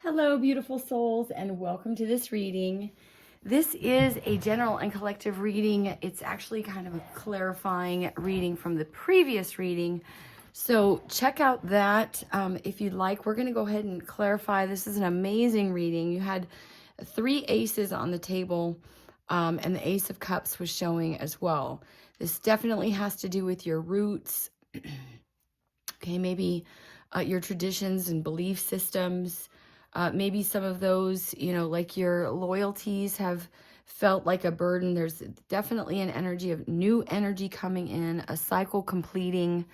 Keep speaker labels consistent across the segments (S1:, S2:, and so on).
S1: Hello, beautiful souls, and welcome to this reading. This is a general and collective reading. It's actually kind of a clarifying reading from the previous reading. So check out that if you'd like. We're going to go ahead and clarify. This is an amazing reading. You had 3 aces on the table, and the Ace of Cups was showing as well. This definitely has to do with your roots. Okay, maybe your traditions and belief systems. Maybe some of those, like your loyalties have felt like a burden. There's definitely an energy of new energy coming in, a cycle completing,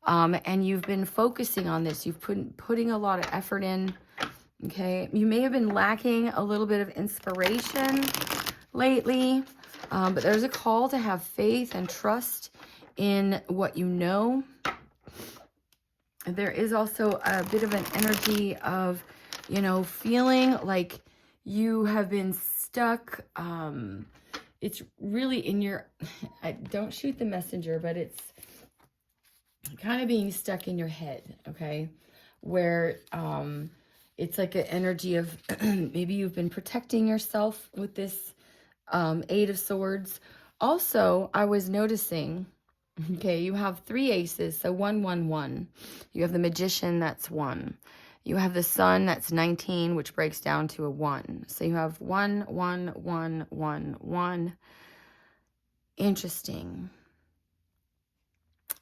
S1: and you've been focusing on this. You've putting a lot of effort in. Okay, you may have been lacking a little bit of inspiration lately, but there's a call to have faith and trust in what you know. There is also a bit of an energy of, feeling like you have been stuck. It's really in your, don't shoot the messenger, but it's kind of being stuck in your head, okay? Where it's like an energy of maybe you've been protecting yourself with this Eight of Swords. Also, I was noticing, okay, you have 3 aces, so 1, 1, 1. You have the Magician, that's 1. You have the Sun, that's 19, which breaks down to a 1. So you have 1, 1, 1, 1, 1. Interesting.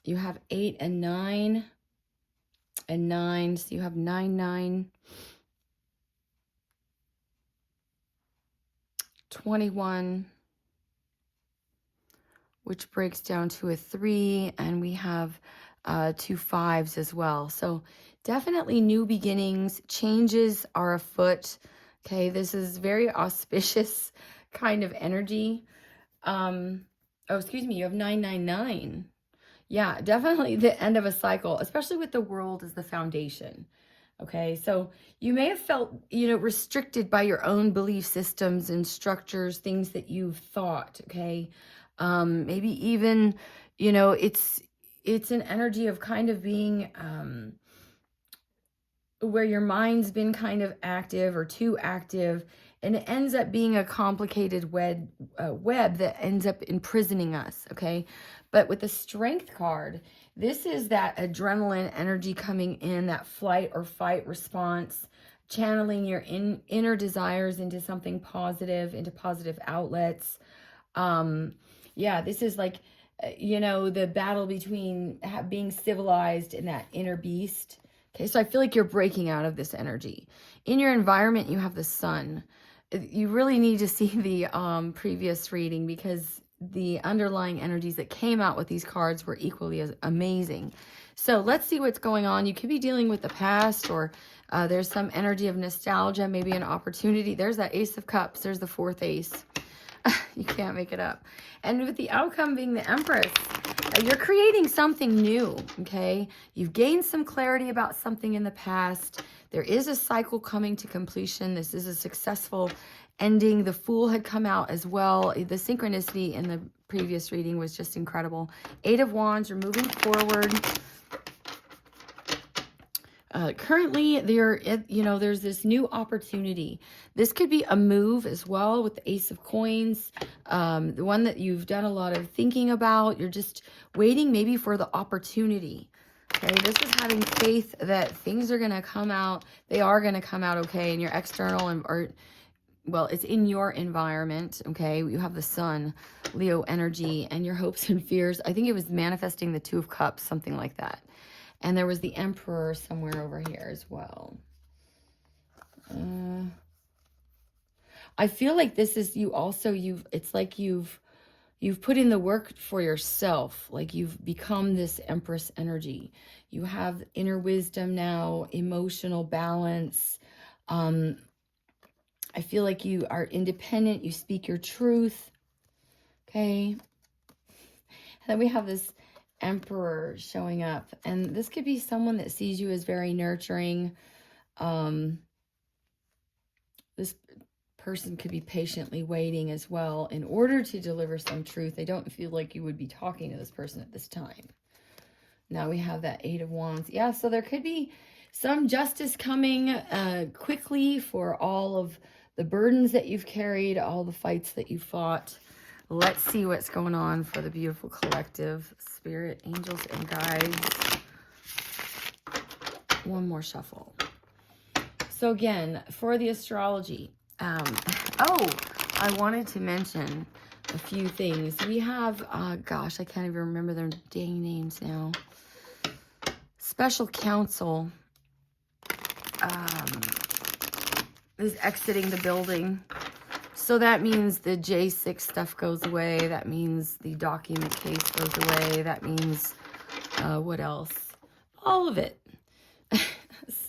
S1: You have 8 and 9, and 9, so you have 9, 9. 21, which breaks down to a 3, and we have 2 5s as well. So definitely new beginnings, changes are afoot. Okay, this is very auspicious kind of energy. You have 999. Yeah, definitely the end of a cycle, especially with the world as the foundation. Okay, so you may have felt, restricted by your own belief systems and structures, things that you've thought, okay? Maybe even, it's an energy of kind of being where your mind's been kind of active or too active, and it ends up being a complicated web that ends up imprisoning us, okay? But with the Strength card, this is that adrenaline energy coming in, that flight or fight response, channeling your inner desires into something positive, into positive outlets. This is like, the battle between being civilized and that inner beast. Okay, so I feel like you're breaking out of this energy. In your environment, you have the Sun. You really need to see the previous reading because the underlying energies that came out with these cards were equally as amazing. So let's see what's going on. You could be dealing with the past, or there's some energy of nostalgia, maybe an opportunity. There's that Ace of Cups. There's the 4th ace. You can't make it up. And with the outcome being the Empress, you're creating something new, okay? You've gained some clarity about something in the past. There is a cycle coming to completion. This is a successful ending. The Fool had come out as well. The synchronicity in the previous reading was just incredible. 8 of Wands, you're moving forward. Currently, there's this new opportunity. This could be a move as well with the Ace of Coins, the one that you've done a lot of thinking about. You're just waiting maybe for the opportunity. Okay, this is having faith that things are going to come out. They are going to come out okay in your external it's in your environment, okay? You have the Sun, Leo energy, and your hopes and fears. I think it was manifesting the 2 of Cups, something like that. And there was the Emperor somewhere over here as well. I feel like this is it's like you've put in the work for yourself. Like you've become this Empress energy. You have inner wisdom now, emotional balance. I feel like you are independent. You speak your truth. Okay. And then we have this Emperor showing up, and this could be someone that sees you as very nurturing. This person could be patiently waiting as well in order to deliver some truth. They don't feel like you would be talking to this person at this time. Now we have that 8 of Wands. Yeah, so there could be some justice coming quickly for all of the burdens that you've carried, all the fights that you fought. Let's see what's going on for the beautiful collective. Spirit, angels, and guides. One more shuffle. So again, for the astrology, I wanted to mention a few things. We have, gosh, I can't even remember their dang names now. Special counsel is exiting the building. So that means the J6 stuff goes away. That means the document case goes away. That means, what else? All of it.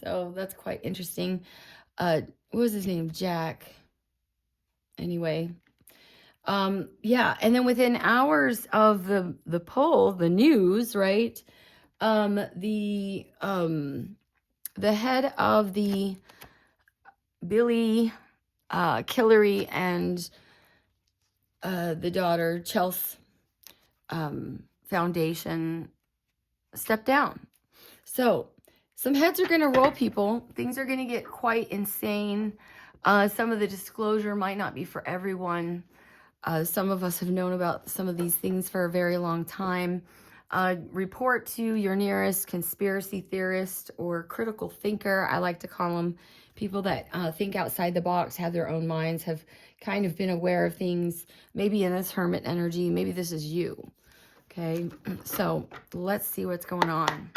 S1: So that's quite interesting. What was his name? Jack. Anyway. Yeah. And then within hours of the poll, the news, right? The head of the Billy, Hillary, and the daughter, Chelsea, Foundation stepped down. So some heads are going to roll, people. Things are going to get quite insane. Some of the disclosure might not be for everyone. Some of us have known about some of these things for a very long time. Report to your nearest conspiracy theorist or critical thinker. I like to call them people that think outside the box, have their own minds, have kind of been aware of things, maybe in this hermit energy. Maybe this is you. Okay, so let's see what's going on.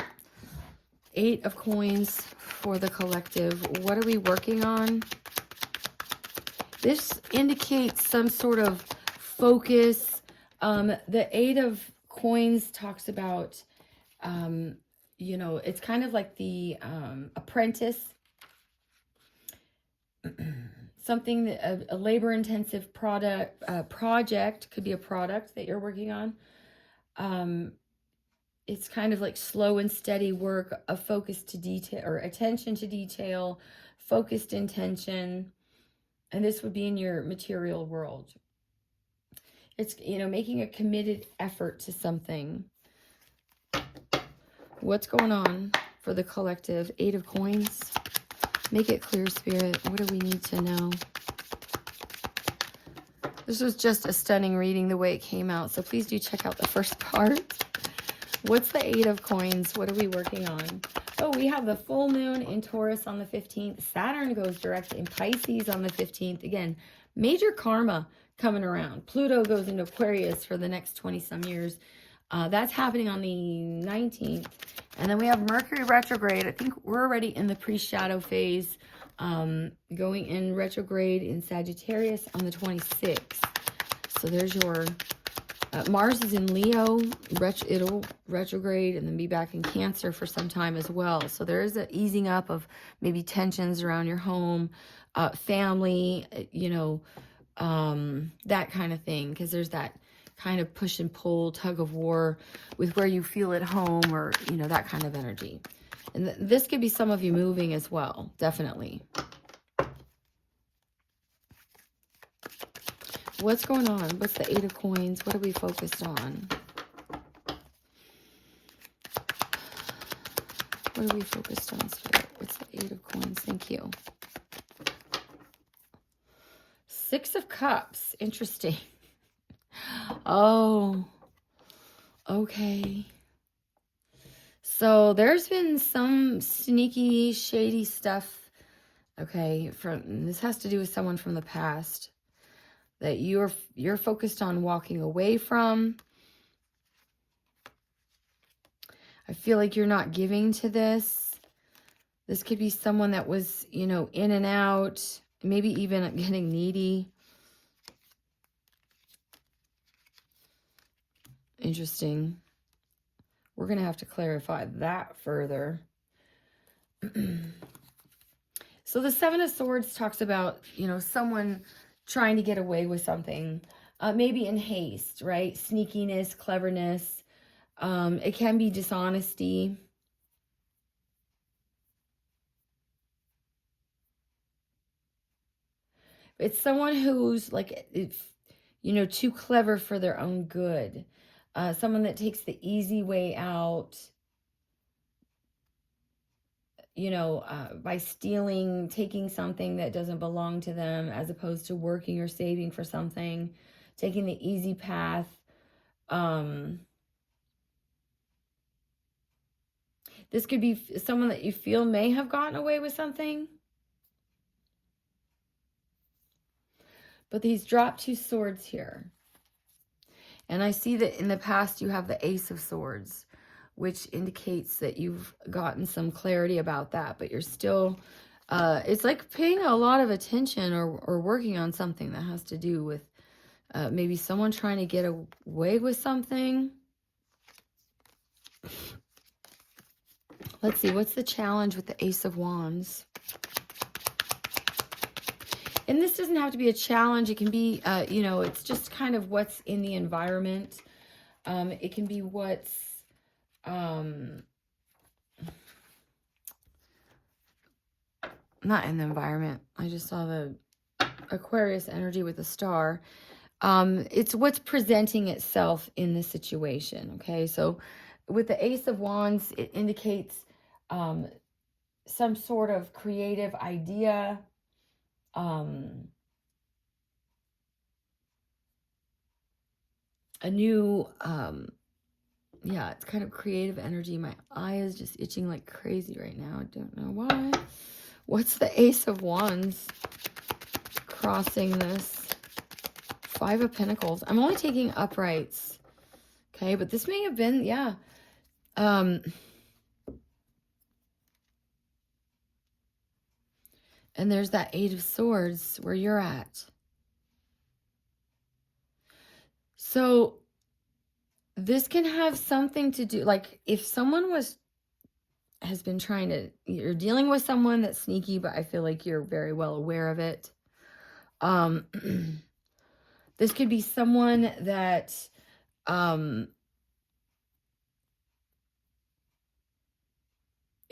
S1: 8 of coins for the collective. What are we working on? This indicates some sort of focus. The 8 of coins talks about, you know, it's kind of like the apprentice. Something that a labor-intensive project could be a product that you're working on. It's kind of like slow and steady work, a focus to detail or attention to detail, focused intention. And this would be in your material world. It's, you know, making a committed effort to something. What's going on for the collective? 8 of coins. Make it clear, Spirit. What do we need to know? This was just a stunning reading the way it came out. So please do check out the first part. What's the 8 of coins? What are we working on? Oh, we have the full moon in Taurus on the 15th. Saturn goes direct in Pisces on the 15th. Again, major karma coming around. Pluto goes into Aquarius for the next 20-some years. That's happening on the 19th. And then we have Mercury retrograde. I think we're already in the pre-shadow phase. Going in retrograde in Sagittarius on the 26th. So there's your... Mars is in Leo, it'll retrograde and then be back in Cancer for some time as well. So there is an easing up of maybe tensions around your home, family, you know, that kind of thing. Because there's that kind of push and pull, tug of war with where you feel at home or, you know, that kind of energy. And this could be some of you moving as well, definitely. What's going on? What's the 8 of coins? What are we focused on? What are we focused on, Spirit? What's the 8 of coins? Thank you. 6 of cups. Interesting. Oh, okay. So there's been some sneaky, shady stuff. Okay, this has to do with someone from the past that you're focused on walking away from. I feel like you're not giving to this. This could be someone that was, you know, in and out, maybe even getting needy. Interesting. We're going to have to clarify that further. So the 7 of Swords talks about, you know, someone trying to get away with something, maybe in haste, right? Sneakiness, cleverness. It can be dishonesty. It's someone who's like, you know, too clever for their own good. Someone that takes the easy way out. by stealing, taking something that doesn't belong to them, as opposed to working or saving for something, taking the easy path. This could be someone that you feel may have gotten away with something. But he's dropped 2 swords here. And I see that in the past you have the Ace of Swords, which indicates that you've gotten some clarity about that, but you're still, it's like paying a lot of attention or working on something that has to do with maybe someone trying to get away with something. Let's see, what's the challenge with the Ace of Wands? And this doesn't have to be a challenge. It can be, it's just kind of what's in the environment. It can be what's, not in the environment. I just saw the Aquarius energy with a star. It's what's presenting itself in the situation. Okay, so with the Ace of Wands, it indicates some sort of creative idea. A new, yeah, it's kind of creative energy. My eye is just itching like crazy right now. I don't know why. What's the Ace of Wands crossing this? 5 of Pentacles. I'm only taking uprights. Okay, but this may have been, yeah. And there's that 8 of Swords where you're at. So this can have something to do, like if someone has been trying to, you're dealing with someone that's sneaky, but I feel like you're very well aware of it. This could be someone that,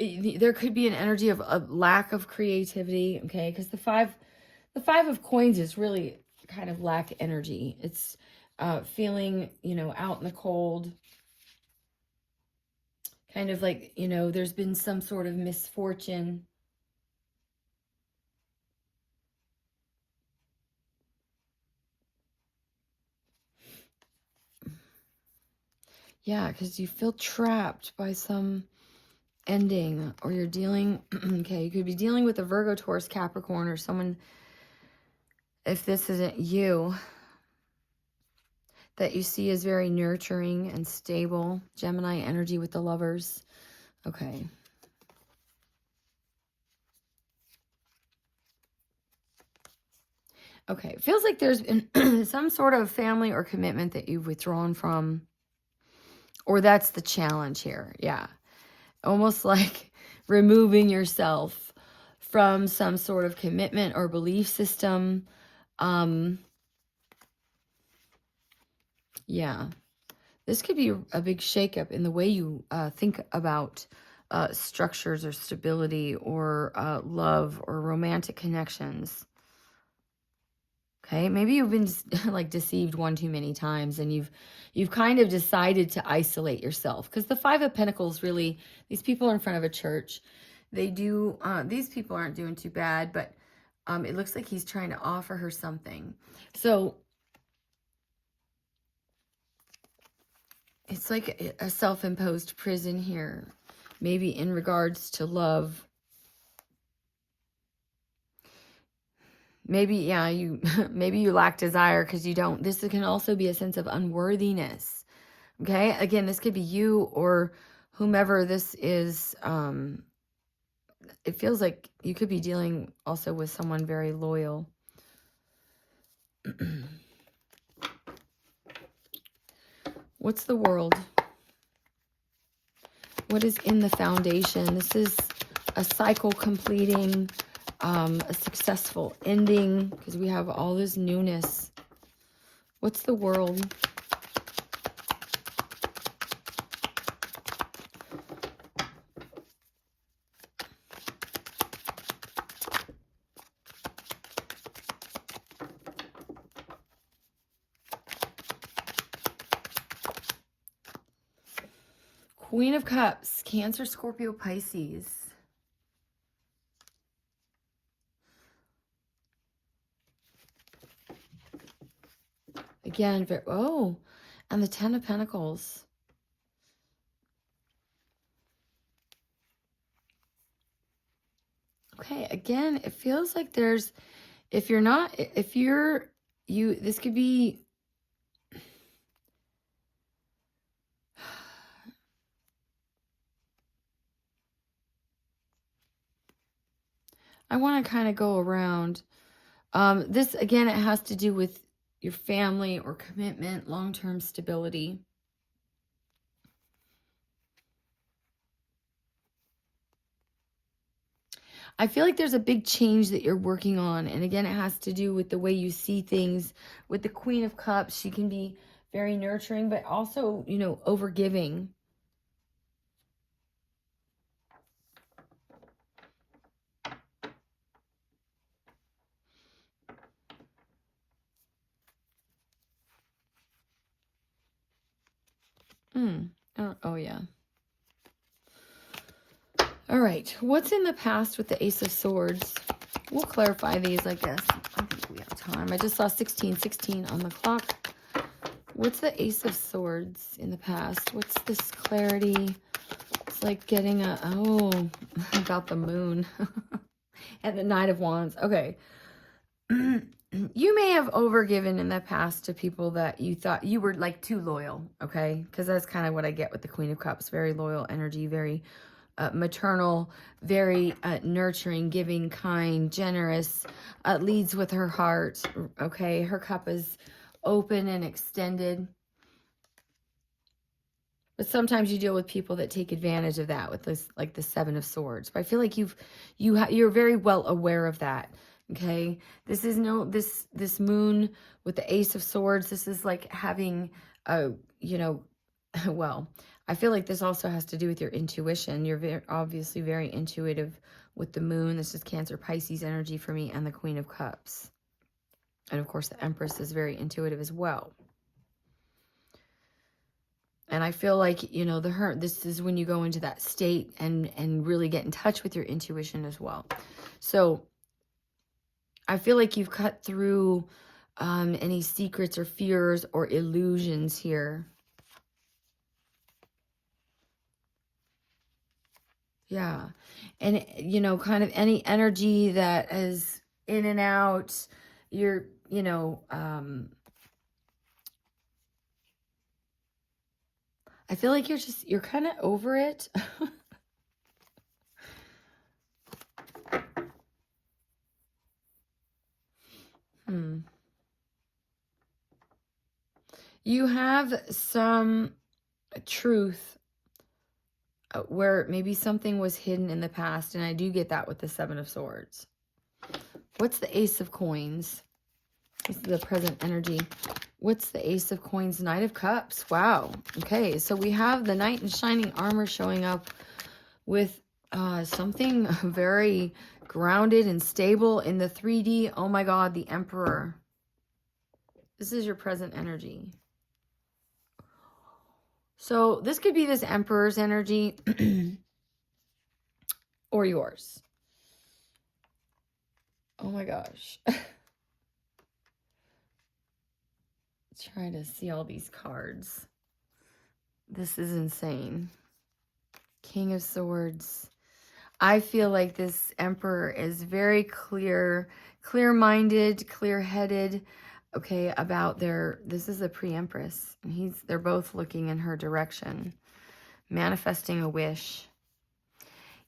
S1: there could be an energy of a lack of creativity, okay? Because the five of Coins is really kind of lack energy. It's feeling, out in the cold. Kind of like, there's been some sort of misfortune. Yeah, because you feel trapped by some ending, or you're dealing, okay, you could be dealing with a Virgo, Taurus, Capricorn, or someone, if this isn't you, that you see as very nurturing and stable. Gemini energy with the Lovers. Okay. Okay, it feels like there's been some sort of family or commitment that you've withdrawn from, or that's the challenge here. Yeah. Almost like removing yourself from some sort of commitment or belief system. Yeah. This could be a big shakeup in the way you think about structures or stability or love or romantic connections. Okay, maybe you've been like deceived one too many times, and you've kind of decided to isolate yourself, because the 5 of Pentacles, really, these people are in front of a church. They do, these people aren't doing too bad, but it looks like he's trying to offer her something. So it's like a self-imposed prison here, maybe in regards to love. Maybe, yeah, maybe you lack desire because you don't. This can also be a sense of unworthiness. Okay, again, this could be you or whomever this is. It feels like you could be dealing also with someone very loyal. What's the World? What is in the Foundation? This is a cycle completing, a successful ending, because we have all this newness. What's the World? Queen of Cups, Cancer, Scorpio, Pisces. Again, oh, and the Ten of Pentacles. Okay, again, it feels like there's, if you're not, if you're, this could be, I want to kind of go around. This, again, it has to do with your family or commitment, long-term stability. I feel like there's a big change that you're working on. And again, it has to do with the way you see things. With the Queen of Cups, she can be very nurturing, but also, you know, overgiving. Oh, yeah. All right. What's in the past with the Ace of Swords? We'll clarify these, I guess. I think we have time. I just saw 16 on the clock. What's the Ace of Swords in the past? What's this clarity? It's like getting a, oh, about the moon. And the Knight of Wands. Okay. You may have overgiven in the past to people that you thought you were like too loyal, okay? Because that's kind of what I get with the Queen of Cups. Very loyal energy, very maternal, very nurturing, giving, kind, generous, leads with her heart, okay? Her cup is open and extended. But sometimes you deal with people that take advantage of that with this, like the Seven of Swords. But I feel like you're very well aware of that. Okay, this is this moon with the Ace of Swords. This is like having a, you know, well, I feel like this also has to do with your intuition. You're obviously very intuitive with the moon. This is Cancer, Pisces energy for me, and the Queen of Cups. And of course, the Empress is very intuitive as well. And I feel like, you know, this is when you go into that state and really get in touch with your intuition as well. So I feel like you've cut through any secrets or fears or illusions here. Yeah. And, you know, kind of any energy that is in and out, you're, you know, I feel like you're kind of over it. You have some truth where maybe something was hidden in the past, and I do get that with the Seven of Swords. What's the Ace of Coins? This is the present energy. What's the Ace of Coins? Knight of Cups. Wow. Okay, so we have the Knight in Shining Armor showing up with something very grounded and stable in the 3D. Oh my God, the Emperor. This is your present energy. So this could be this Emperor's energy or yours. Oh my gosh. Trying to see all these cards. This is insane. King of Swords. I feel like this Emperor is very clear-minded, clear-headed, okay, about this is a pre-Empress, and they're both looking in her direction, manifesting a wish.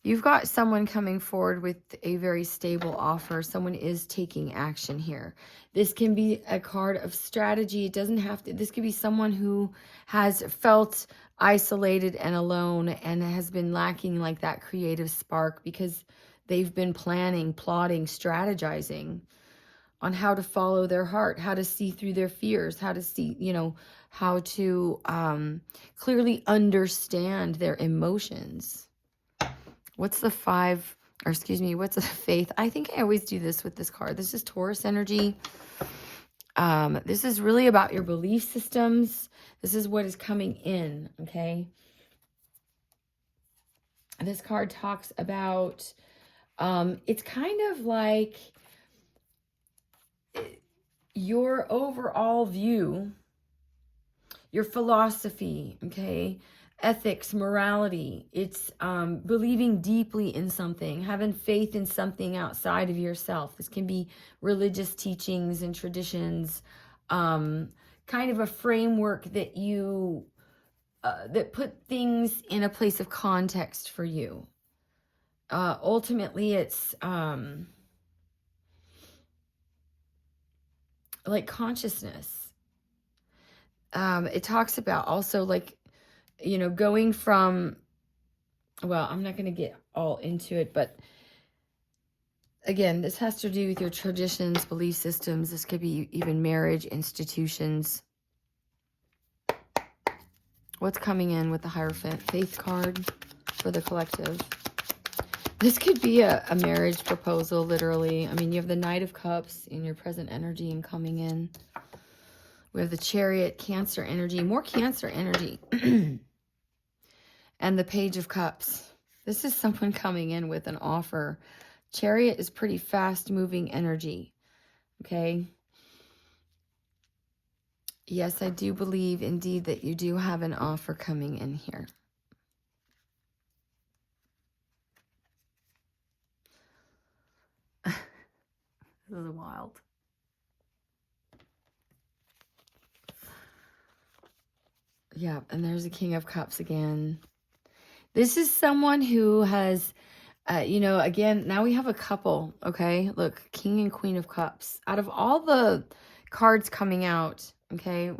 S1: You've got someone coming forward with a very stable offer. Someone is taking action here. This can be a card of strategy. It doesn't have to. This could be someone who has felt isolated and alone and has been lacking like that creative spark because they've been planning, plotting, strategizing on how to follow their heart, how to see through their fears, how to see, you know, how to clearly understand their emotions. What's the five, or excuse me, what's the faith? I think I always do this with this card. This is Taurus energy. This is really about your belief systems. This is what is coming in, okay? This card talks about, it's kind of like, your overall view, your philosophy, okay, ethics, morality, it's believing deeply in something, having faith in something outside of yourself. This can be religious teachings and traditions, kind of a framework that you that put things in a place of context for you. Ultimately, it's like consciousness. It talks about also like, you know, going from, well, I'm not going to get all into it, but again, this has to do with your traditions, belief systems. This could be even marriage, institutions. What's coming in with the Hierophant? Faith card for the collective. This could be a marriage proposal, literally. I mean, you have the Knight of Cups in your present energy and coming in. We have the Chariot, Cancer energy, more Cancer energy. And the Page of Cups. This is someone coming in with an offer. Chariot is pretty fast-moving energy, okay? Yes, I do believe indeed that you do have an offer coming in here. This is wild. Yeah, and there's the King of Cups again. This is someone who has, you know, again, now we have a couple, okay? Look, King and Queen of Cups. Out of all the cards coming out, okay,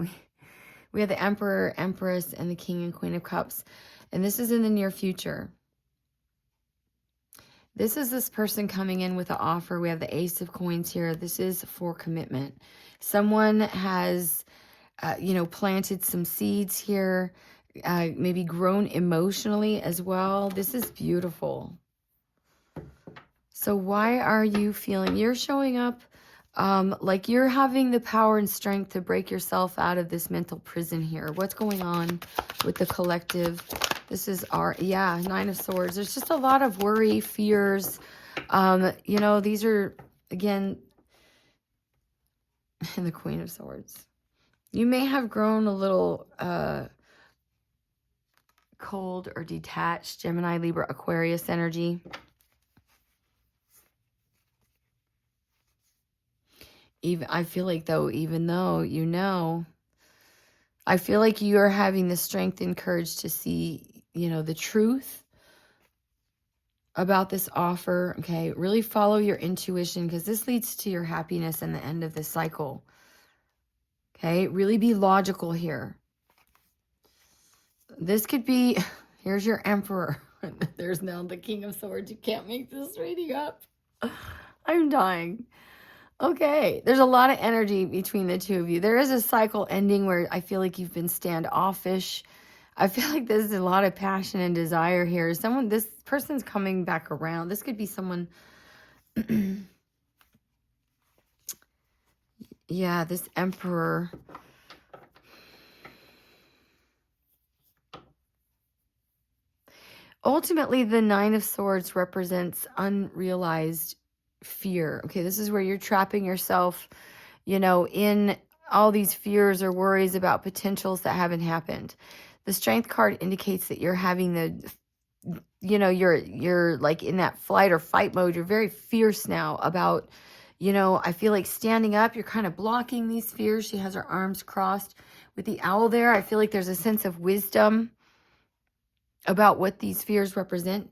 S1: we have the Emperor, Empress, and the King and Queen of Cups. And this is in the near future. This is this person coming in with an offer. We have the Ace of Coins here. This is for commitment. Someone has, you know, planted some seeds here, maybe grown emotionally as well. This is beautiful. So why are you feeling, you're showing up like you're having the power and strength to break yourself out of this mental prison here. What's going on with the collective? This is our, yeah, Nine of Swords. There's just a lot of worry, fears. You know, these are, again, and the Queen of Swords. You may have grown a little cold or detached. Gemini, Libra, Aquarius energy. I feel like though, even though, you know, I feel like you're having the strength and courage to see, you know, the truth about this offer. Okay. Really follow your intuition because this leads to your happiness and the end of this cycle. Okay. Really be logical here. This could be, here's your Emperor. There's now the King of Swords. You can't make this reading up. I'm dying. Okay, there's a lot of energy between the two of you. There is a cycle ending where I feel like you've been standoffish. I feel like there's a lot of passion and desire here. This person's coming back around. This could be someone, yeah, this Emperor. Ultimately, the Nine of Swords represents unrealized fear. Okay, this is where you're trapping yourself, you know, in all these fears or worries about potentials that haven't happened. The Strength card indicates that you're having the, you know, you're like in that flight or fight mode. You're very fierce now about, you know, I feel like standing up, you're kind of blocking these fears. She has her arms crossed. With the owl there, I feel like there's a sense of wisdom about what these fears represent,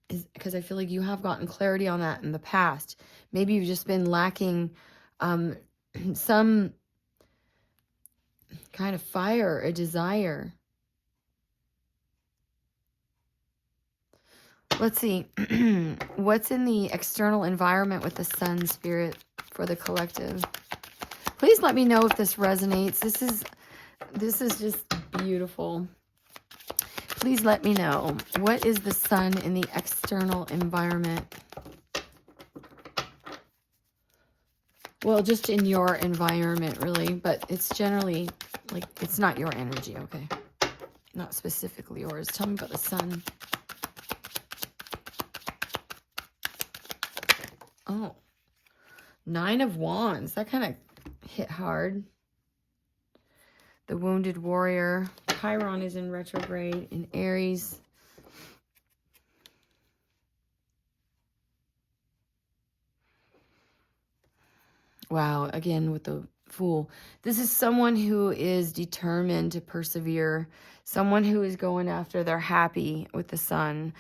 S1: is because I feel like you have gotten clarity on that in the past. Maybe you've just been lacking some kind of fire, a desire. Let's see. What's in the external environment with the Sun Spirit for the collective? Please let me know if this resonates. This is just beautiful. Please let me know. What is the Sun in the external environment? Well, just in your environment, really. But it's generally, like, it's not your energy, okay? Not specifically yours. Tell me about the Sun. Oh. Nine of Wands. That kind of hit hard. The wounded warrior. Chiron is in retrograde in Aries. Wow, again with the Fool. This is someone who is determined to persevere. Someone who is going after their happy with the sun.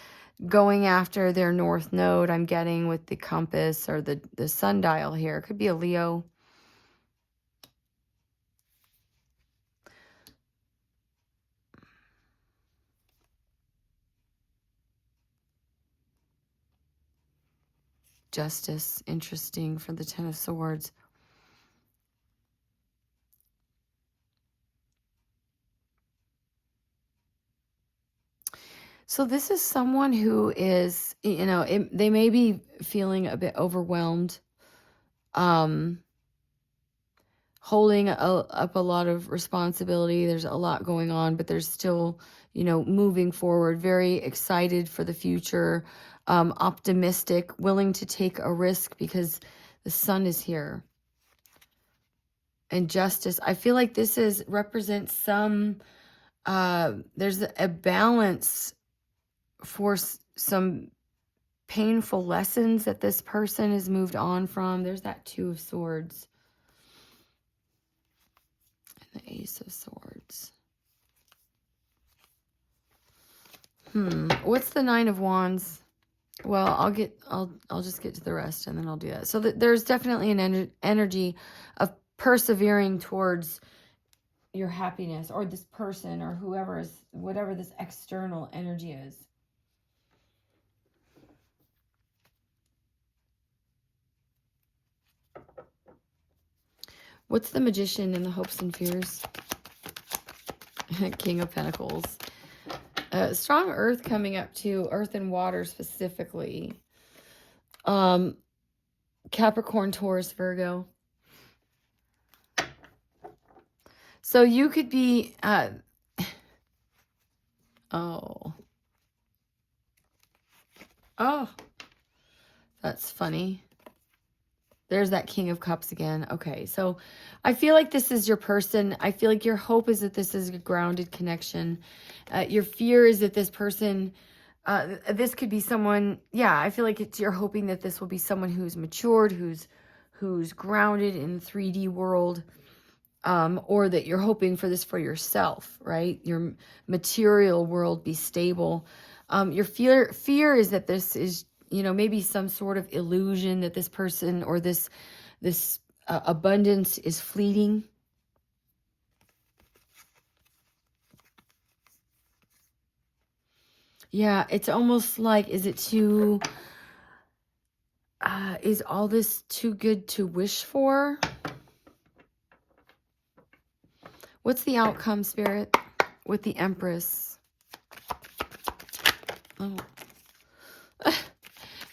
S1: Going after their north node, I'm getting with the compass or the sundial here. It could be a Leo. Justice, interesting for the Ten of Swords. So this is someone who is, you know, they may be feeling a bit overwhelmed, holding up a lot of responsibility. There's a lot going on, but there's still, you know, moving forward, very excited for the future, optimistic, willing to take a risk because the sun is here. And justice, I feel like this represents some, there's a balance for some painful lessons that this person has moved on from. There's that Two of Swords. And the Ace of Swords. What's the Nine of Wands? Well, I'll just get to the rest and then I'll do that. So there's definitely an energy of persevering towards your happiness, or this person, or whoever is, whatever this external energy is. What's the Magician in the hopes and fears? King of Pentacles. Strong earth coming up too. Earth and water specifically. Capricorn, Taurus, Virgo. So you could be... Oh, that's funny. There's that King of Cups again. Okay, so I feel like this is your person. I feel like your hope is that this is a grounded connection. Your fear is that this person, this could be someone, yeah, I feel like you're hoping that this will be someone who's matured, who's grounded in the 3D world, or that you're hoping for this for yourself, right? Your material world be stable. Your fear is that this is, you know, maybe some sort of illusion that this person or this abundance is fleeting. Yeah, it's almost like, is it too, is all this too good to wish for? What's the outcome, Spirit, with the Empress? Oh.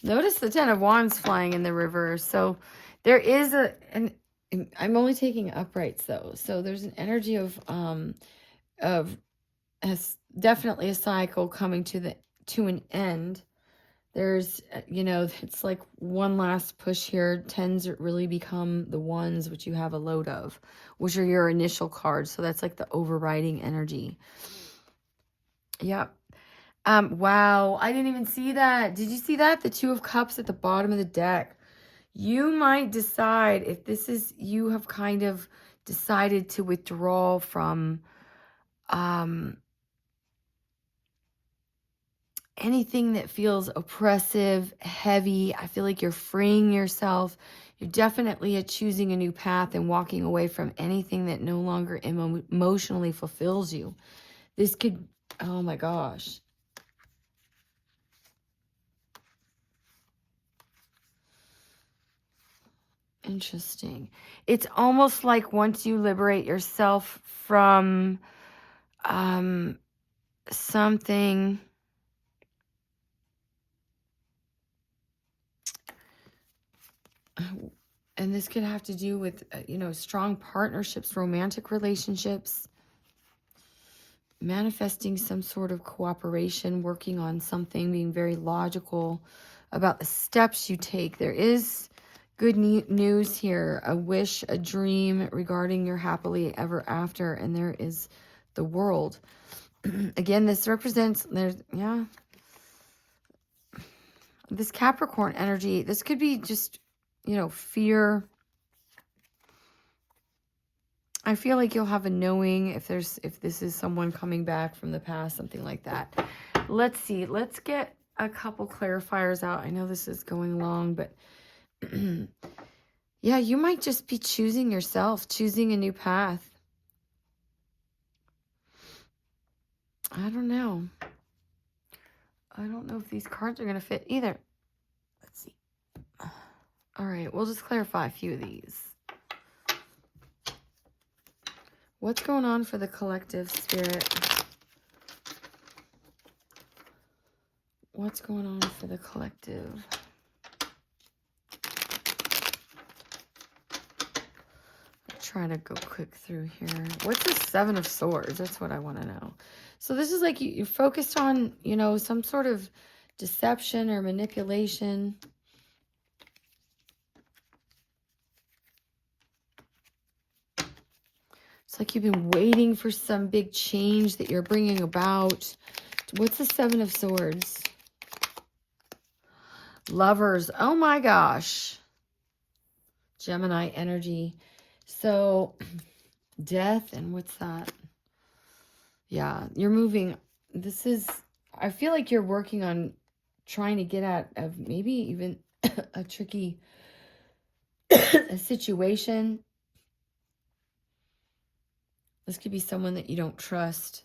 S1: Notice the Ten of Wands flying in the reverse. So there is and I'm only taking uprights though. So there's an energy of definitely a cycle coming to an end. There's, you know, it's like one last push here. Tens really become the ones which you have a load of, which are your initial cards. So that's like the overriding energy. Yep. Wow, I didn't even see that. Did you see that? The Two of Cups at the bottom of the deck. You might decide if this is, you have kind of decided to withdraw from anything that feels oppressive, heavy. I feel like you're freeing yourself. You're definitely choosing a new path and walking away from anything that no longer emotionally fulfills you. This could, oh my gosh. Interesting. It's almost like once you liberate yourself from something, and this could have to do with, you know, strong partnerships, romantic relationships, manifesting some sort of cooperation, working on something, being very logical about the steps you take. There is good news here. A wish, a dream regarding your happily ever after. And there is the World. Again, this represents, this Capricorn energy. This could be just, fear. I feel like you'll have a knowing if this is someone coming back from the past, something like that. Let's see. Let's get a couple clarifiers out. I know this is going long, but yeah, you might just be choosing yourself, choosing a new path. I don't know. I don't know if these cards are going to fit either. Let's see. All right, we'll just clarify a few of these. What's going on for the collective, Spirit? What's going on for the collective? I'll try to go quick through here. What's the Seven of Swords? That's what I want to know. So this is like you're focused on, some sort of deception or manipulation. It's like you've been waiting for some big change that you're bringing about. What's the Seven of Swords? Lovers. Oh my gosh. Gemini energy. So, death, and what's that? Yeah, you're moving. I feel like you're working on trying to get out of maybe even a tricky situation. This could be someone that you don't trust.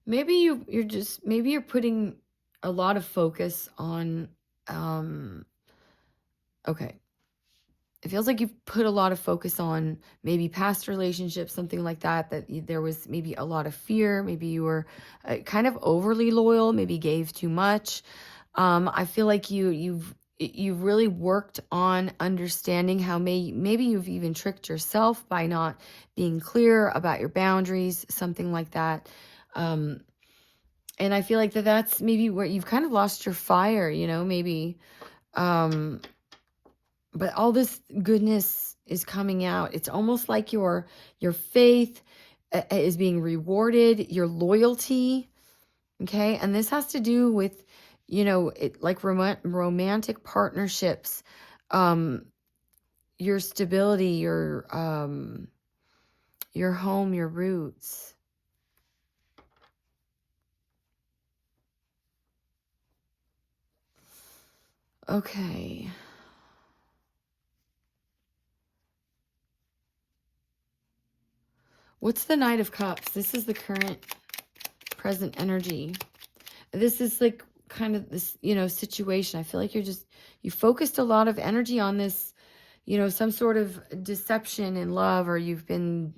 S1: Maybe you're putting a lot of focus on, okay. It feels like you've put a lot of focus on maybe past relationships, something like that there was maybe a lot of fear. Maybe you were kind of overly loyal, maybe gave too much. I feel like you've really worked on understanding how maybe you've even tricked yourself by not being clear about your boundaries, something like that. And I feel like that's maybe where you've kind of lost your fire, maybe. But all this goodness is coming out. It's almost like your faith is being rewarded, your loyalty, okay? And this has to do with, like romantic partnerships, your stability, your home, your roots. Okay. What's the Knight of Cups? This is the current present energy. This is like kind of this, situation. I feel like you focused a lot of energy on this, some sort of deception in love, or you've been,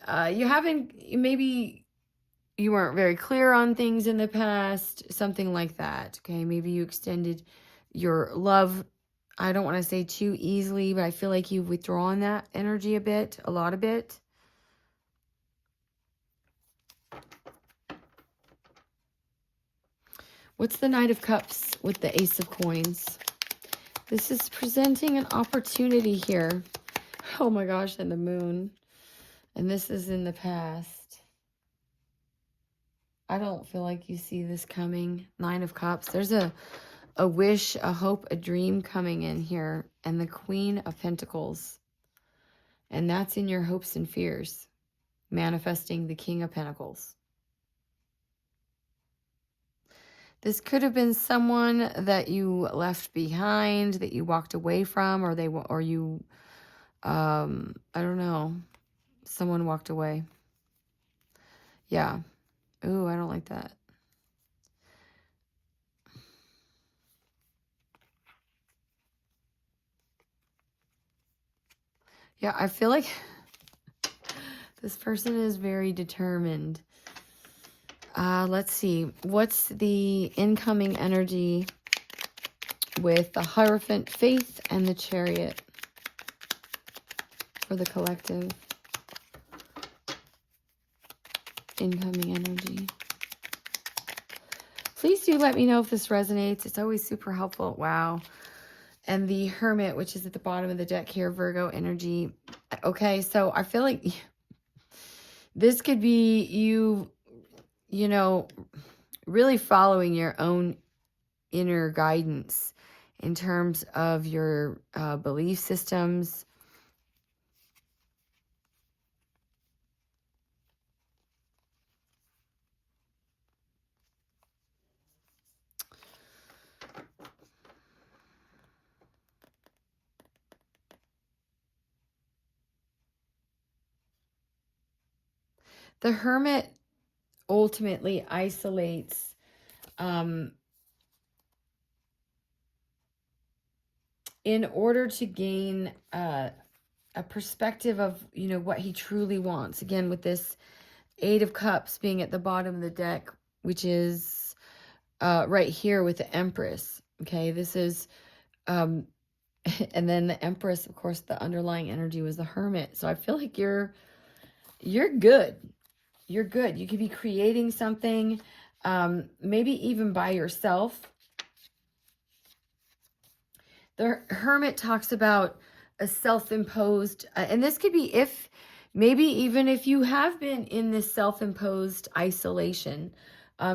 S1: maybe you weren't very clear on things in the past, something like that. Okay. Maybe you extended your love. I don't want to say too easily, but I feel like you've withdrawn that energy a lot of it. What's the Knight of Cups with the Ace of Coins? This is presenting an opportunity here. Oh my gosh, and the Moon. And this is in the past. I don't feel like you see this coming. Nine of Cups. There's a wish, a hope, a dream coming in here. And the Queen of Pentacles. And that's in your hopes and fears. Manifesting the King of Pentacles. This could have been someone that you left behind, that you walked away from, or you, I don't know. Someone walked away. Yeah. Ooh, I don't like that. Yeah, I feel like this person is very determined. Let's see. What's the incoming energy with the Hierophant, Faith, and the Chariot for the collective. Incoming energy. Please do let me know if this resonates. It's always super helpful. Wow. And the Hermit, which is at the bottom of the deck here, Virgo energy. Okay, so I feel like this could be you know, really following your own inner guidance in terms of your belief systems. The Hermit ultimately isolates in order to gain a perspective of, you know, what he truly wants. Again, with this Eight of Cups being at the bottom of the deck, which is right here with the Empress. Okay, this is, and then the Empress, of course, the underlying energy was the Hermit. So I feel like you're good. You're good. You could be creating something, maybe even by yourself. The Hermit talks about a self-imposed, and this could be if, maybe even if you have been in this self-imposed isolation,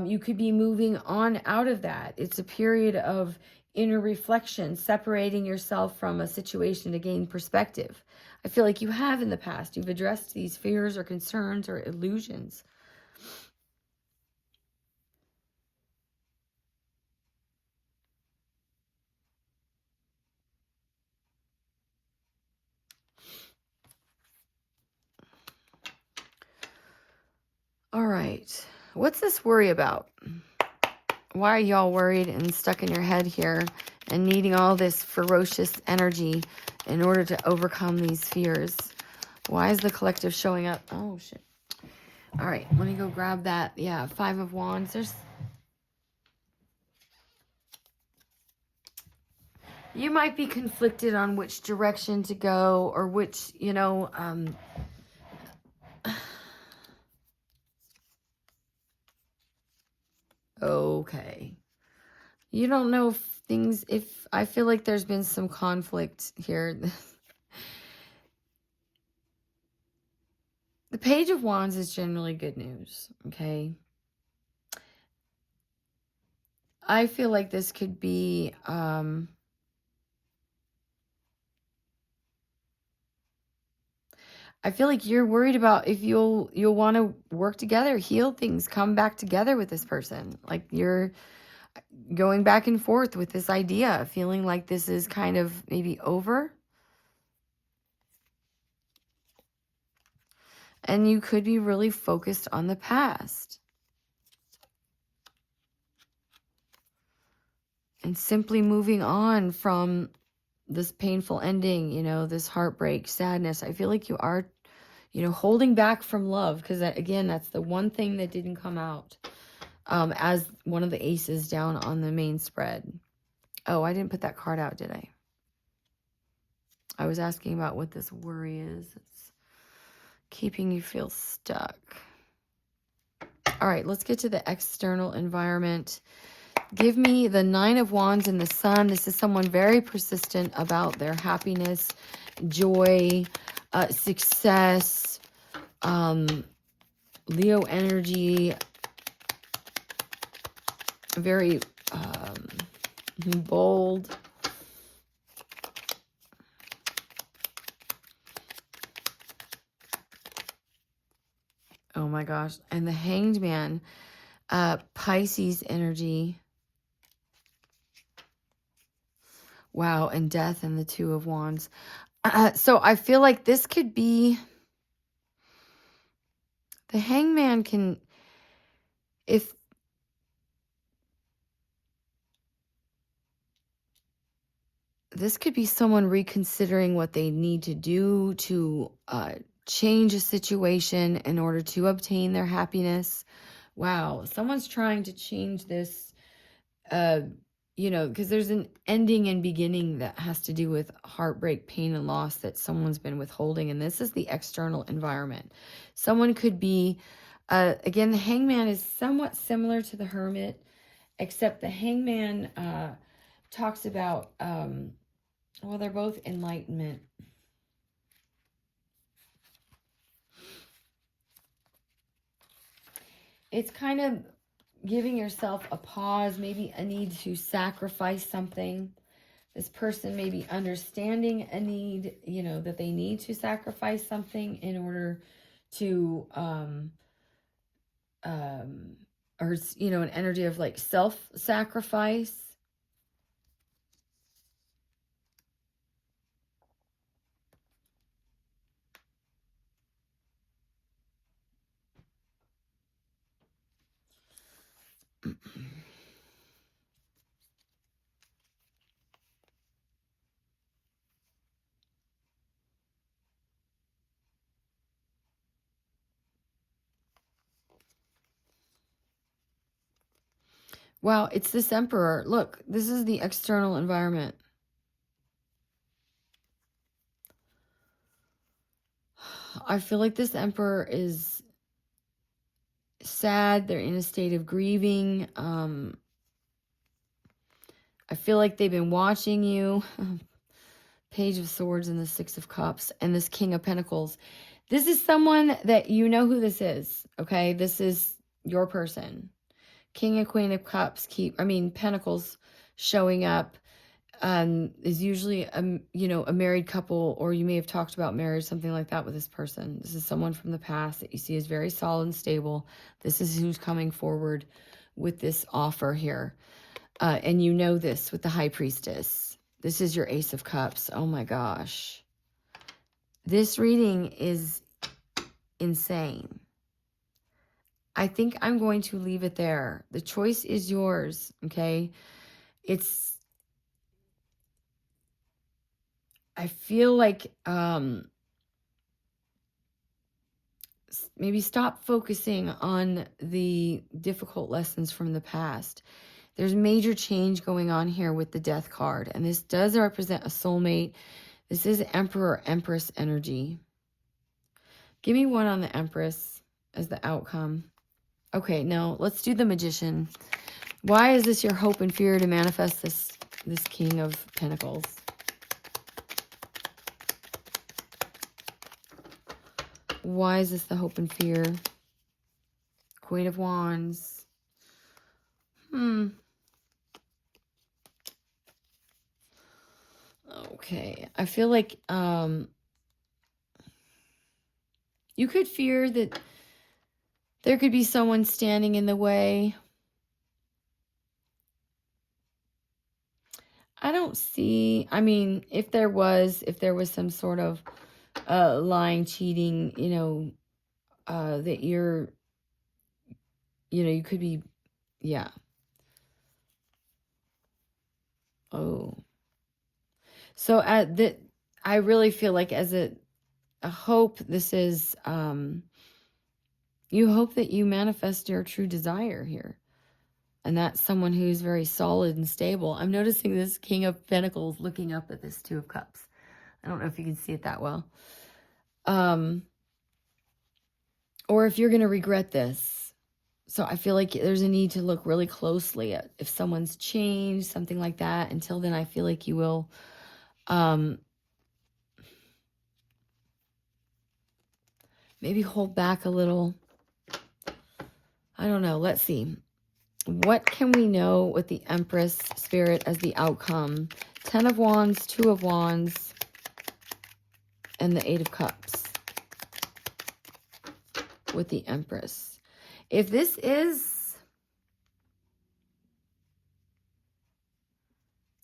S1: you could be moving on out of that. It's a period of inner reflection, separating yourself from a situation to gain perspective. I feel like you have in the past. You've addressed these fears or concerns or illusions. All right. What's this worry about? Why are y'all worried and stuck in your head here and needing all this ferocious energy in order to overcome these fears? Why is the collective showing up? Oh, shit. All right. Let me go grab that. Yeah, Five of Wands. You might be conflicted on which direction to go or which, you know, okay. You don't know if I feel like there's been some conflict here. The Page of Wands is generally good news, okay? I feel like this could be, I feel like you're worried about if you'll want to work together, heal things, come back together with this person. Like you're going back and forth with this idea, feeling like this is kind of maybe over. And you could be really focused on the past. And simply moving on from this painful ending, you know, this heartbreak, sadness. I feel like you are, you know, holding back from love. Because, again, that's the one thing that didn't come out as one of the aces down on the main spread. Oh, I didn't put that card out, did I? I was asking about what this worry is. It's keeping you feel stuck. All right, let's get to the external environment. Give me the Nine of Wands and the Sun. This is someone very persistent about their happiness, joy, success, Leo energy, very bold. Oh my gosh. And the Hanged Man, Pisces energy. Wow, and Death and the Two of Wands. So I feel like this could be, the Hangman can, if this could be someone reconsidering what they need to do to change a situation in order to obtain their happiness. Wow, someone's trying to change this you know, because there's an ending and beginning that has to do with heartbreak, pain, and loss that someone's been withholding. And this is the external environment. Someone could be, again, the hangman is somewhat similar to the hermit, except the hangman talks about, well, they're both enlightenment. It's kind of giving yourself a pause, maybe a need to sacrifice something. This person may be understanding a need, you know, that they need to sacrifice something in order to, or, you know, an energy of like self-sacrifice. Wow, it's this emperor. Look, this is the external environment. I feel like this emperor is sad. They're in a state of grieving. I feel like they've been watching you. Page of Swords and the Six of Cups and this King of Pentacles. This is someone that you know who this is, okay? This is your person. King and Queen of Cups Pentacles showing up is usually, you know, a married couple, or you may have talked about marriage, something like that with this person. This is someone from the past that you see is very solid and stable. This is who's coming forward with this offer here. And you know this with the High Priestess. This is your Ace of Cups. Oh my gosh. This reading is insane. I think I'm going to leave it there. The choice is yours, okay? I feel like maybe stop focusing on the difficult lessons from the past. There's major change going on here with the Death card, and this does represent a soulmate. This is Emperor, Empress energy. Give me one on the Empress as the outcome. Okay, now let's do the Magician. Why is this your hope and fear to manifest this King of Pentacles? Why is this the hope and fear? Queen of Wands. Okay, I feel like you could fear that there could be someone standing in the way. I don't see, I mean, if there was some sort of lying, cheating, you know, that you're, you know, you could be, yeah. Oh. So I really feel like as a hope, this is, you hope that you manifest your true desire here. And that's someone who's very solid and stable. I'm noticing this King of Pentacles looking up at this Two of Cups. I don't know if you can see it that well. Or if you're going to regret this. So I feel like there's a need to look really closely at if someone's changed, something like that. Until then, I feel like you will maybe hold back a little. I don't know. Let's see. What can we know with the Empress Spirit as the outcome? 10 of Wands, 2 of Wands, and the 8 of Cups with the Empress. If this is,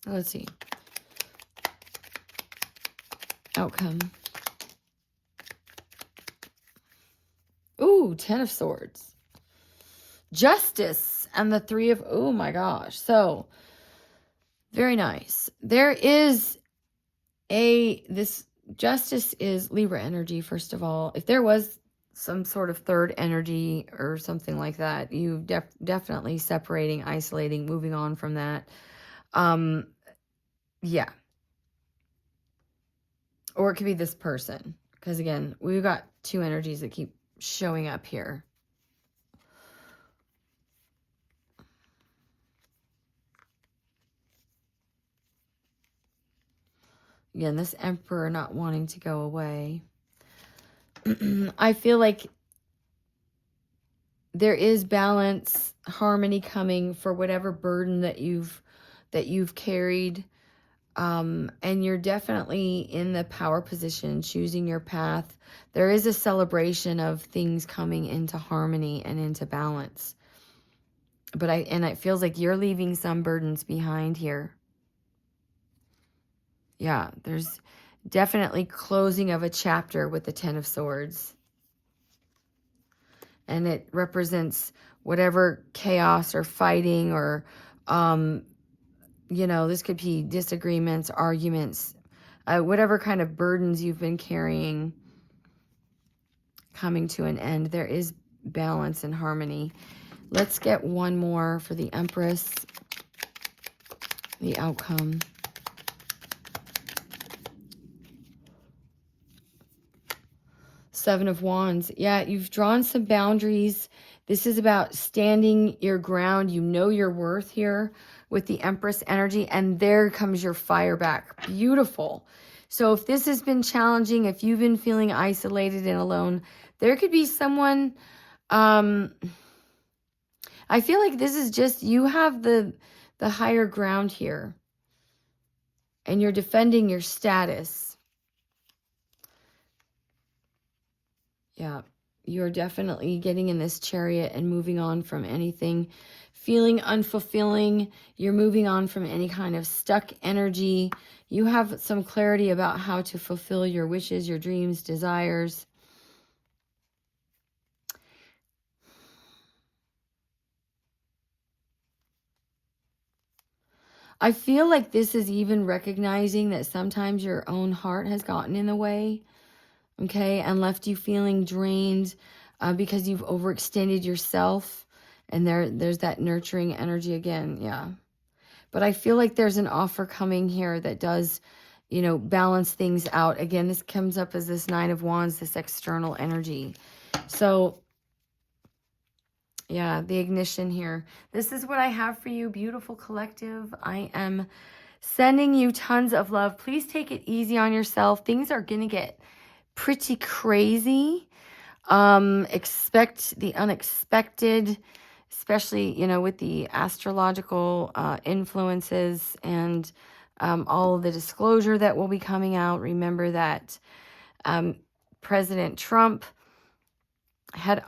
S1: let's see, outcome. Ooh, 10 of Swords. Justice and the 3 of, oh my gosh. So, very nice. There is this Justice is Libra energy, first of all. If there was some sort of third energy or something like that, you definitely separating, isolating, moving on from that. Yeah. Or it could be this person. Because again, we've got two energies that keep showing up here. Again, this Emperor not wanting to go away. I feel like there is balance, harmony coming for whatever burden that you've carried. And you're definitely in the power position, choosing your path. There is a celebration of things coming into harmony and into balance. But it feels like you're leaving some burdens behind here. Yeah, there's definitely closing of a chapter with the Ten of Swords. And it represents whatever chaos or fighting or, this could be disagreements, arguments, whatever kind of burdens you've been carrying coming to an end. There is balance and harmony. Let's get one more for the Empress, the outcome. Seven of Wands. Yeah, you've drawn some boundaries. This is about standing your ground. You know your worth here with the Empress energy. And there comes your fire back. Beautiful. So if this has been challenging, if you've been feeling isolated and alone, there could be someone... I feel like this is just... You have the higher ground here. And you're defending your status. Yeah, you're definitely getting in this Chariot and moving on from anything feeling unfulfilling. You're moving on from any kind of stuck energy. You have some clarity about how to fulfill your wishes, your dreams, desires. I feel like this is even recognizing that sometimes your own heart has gotten in the way. Okay, and left you feeling drained because you've overextended yourself. And there's that nurturing energy again, yeah. But I feel like there's an offer coming here that does, balance things out. Again, this comes up as this Nine of Wands, this external energy. So, yeah, the ignition here. This is what I have for you, beautiful collective. I am sending you tons of love. Please take it easy on yourself. Things are going to get pretty crazy. Expect the unexpected, especially, with the astrological influences and all of the disclosure that will be coming out. Remember that President Trump had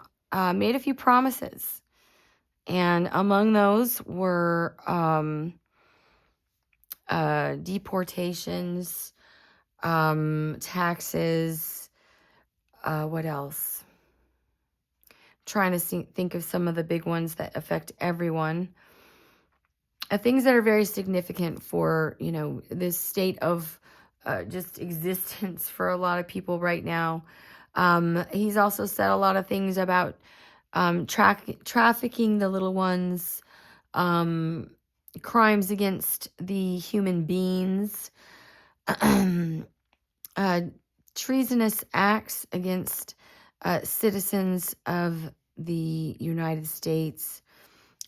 S1: made a few promises. And among those were deportations, taxes, what else? Trying to think of some of the big ones that affect everyone. Things that are very significant for, this state of just existence for a lot of people right now. He's also said a lot of things about trafficking the little ones, crimes against the human beings, treasonous acts against citizens of the United States,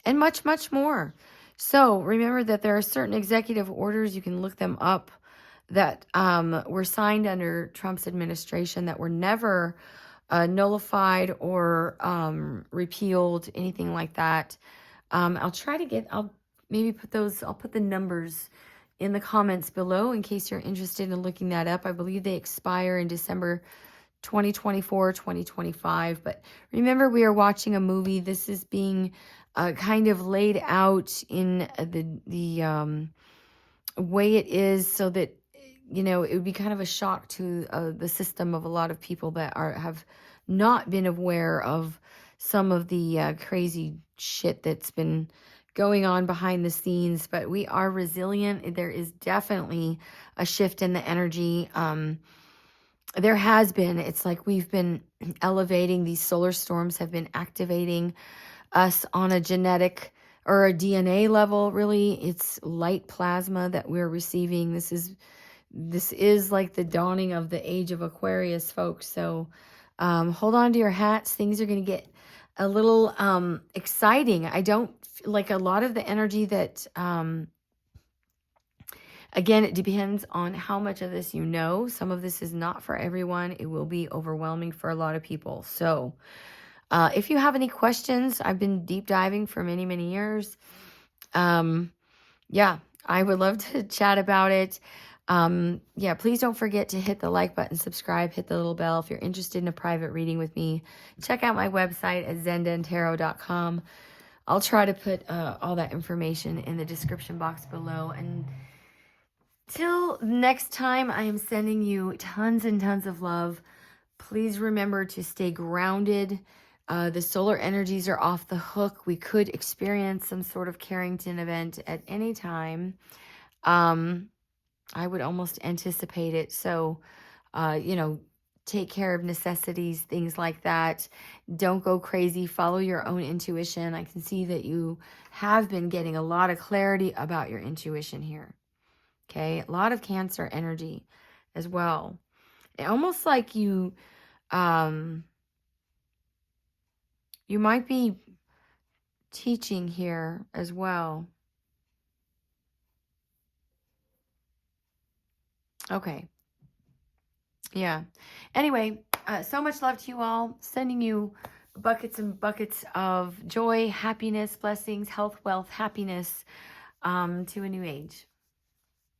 S1: and much, much more. So remember that there are certain executive orders, you can look them up, that were signed under Trump's administration that were never nullified or repealed, anything like that. I'll maybe put the numbers in the comments below in case you're interested in looking that up. I believe they expire in December 2024, 2025. But remember, we are watching a movie. This is being kind of laid out in the way it is, so that, it would be kind of a shock to the system of a lot of people that have not been aware of some of the crazy shit that's been going on behind the scenes. But we are resilient. There is definitely a shift in the energy. There has been. It's like we've been elevating. These solar storms have been activating us on a genetic or a DNA level, really. It's light plasma that we're receiving. This is like the dawning of the age of Aquarius, folks. So hold on to your hats. Things are going to get a little exciting. I don't like a lot of the energy that, again, it depends on how much of this you know. Some of this is not for everyone. It will be overwhelming for a lot of people. So if you have any questions, I've been deep diving for many, many years. Yeah, I would love to chat about it. Yeah, please don't forget to hit the like button, subscribe, hit the little bell. If you're interested in a private reading with me, check out my website at zendentarot.com. I'll try to put all that information in the description box below. And till next time, I am sending you tons and tons of love. Please remember to stay grounded. The solar energies are off the hook. We could experience some sort of Carrington event at any time. I would almost anticipate it. So, take care of necessities, things like that. Don't go crazy. Follow your own intuition. I can see that you have been getting a lot of clarity about your intuition here. Okay. A lot of Cancer energy as well. Almost like you might be teaching here as well. Okay. Yeah. Anyway, so much love to you all. Sending you buckets and buckets of joy, happiness, blessings, health, wealth, happiness to a new age.